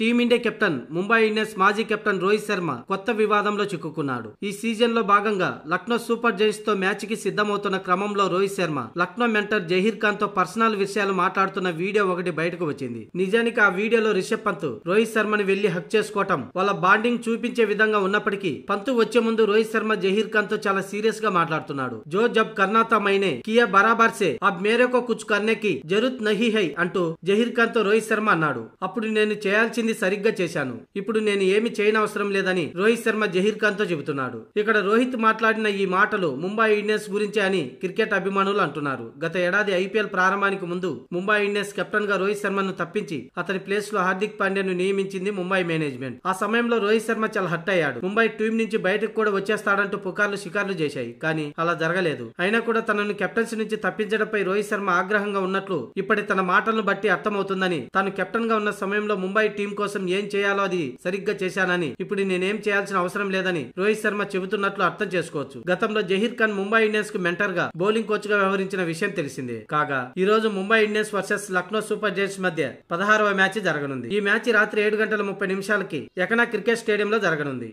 Team India captain Mumbai Indians మాజీ captain Rohit Sharma కొత్త వివాదంలో చిక్కుకున్నాడు. ఈ సీజన్ లో భాగంగా లక్నో సూపర్ జైంట్స్ తో మ్యాచ్ కి సిద్ధమవుతున్న క్రమంలో రోహిత్ శర్మ లక్నో మెంటర్ జహీర్ ఖాన్ తో పర్సనల్ విషయాలు మాట్లాడుతున్న వీడియో ఒకటి బయటకు వచ్చింది. నిజానికి ఆ వీడియోలో రిషబ్ పంత్ రోహిత్ శర్మని వెళ్లి హక్ చేసుకోవటం వాళ్ళ బాండింగ్ చూపించే విధంగా ఉన్నప్పటికీ పంత్ వచ్చే ముందు రోహిత్ శర్మ జహీర్ ఖాన్ తో చాలా సీరియస్ గా మాట్లాడుతున్నాడు. జో జబ్ కర్నా తా మైనే కియా బరాబర్ సే అబ్ మేరే కో కుచ్ కర్నే కి జరూరత్ నహీ హై అంటూ జహీర్ ఖాన్ తో రోహిత్ శర్మ అన్నాడు. అప్పుడు నేను చేయాల్సింది సరిగ్గా చేశాను, ఇప్పుడు నేను ఏమి చేయనవసరం లేదని రోహిత్ శర్మ జహీర్ ఖాన్ తో చెబుతున్నాడు. ఇక్కడ రోహిత్ మాట్లాడిన ఈ మాటలు ముంబై ఇండియన్స్ గురించే అని క్రికెట్ అభిమానులు అంటున్నారు. గత ఏడాది ఐపీఎల్ ప్రారంభానికి ముందు ముంబై ఇండియన్స్ కెప్టెన్ గా రోహిత్ శర్మను తప్పించి అతని ప్లేస్ లో హార్దిక్ పాండ్యాను నియమించింది ముంబై మేనేజ్మెంట్. ఆ సమయంలో రోహిత్ శర్మ చాలా హర్ట్ అయ్యాడు. ముంబై టీం నుంచి బయటకు కూడా వచ్చేస్తాడంటూ పుకార్లు షికార్లు చేశాయి, కానీ అలా జరగలేదు. అయినా కూడా తనను కెప్టెన్సీ నుంచి తప్పించడంపై రోహిత్ శర్మ ఆగ్రహంగా ఉన్నట్లు ఇప్పటి తన మాటలను బట్టి అర్థమవుతుందని, తాను కెప్టెన్ గా ఉన్న సమయంలో ముంబై టీం కోసం ఏం చేయాలో అది సరిగ్గా చేశానని, ఇప్పుడు నేనేం చేయాల్సిన అవసరం లేదని రోహిత్ శర్మ చెబుతున్నట్లు అర్థం చేసుకోవచ్చు. గతంలో జహీర్ ఖాన్ ముంబై ఇండియన్స్ కు మెంటర్ గా బౌలింగ్ కోచ్ గా వ్యవహరించిన విషయం తెలిసిందే. కాగా ఈ రోజు Mumbai Indians versus Lucknow super Giants మధ్య 16వ మ్యాచ్ జరగనుంది. ఈ మ్యాచ్ రాత్రి 7:30 నిమిషాలకి ఎకనా క్రికెట్ స్టేడియంలో జరగనుంది.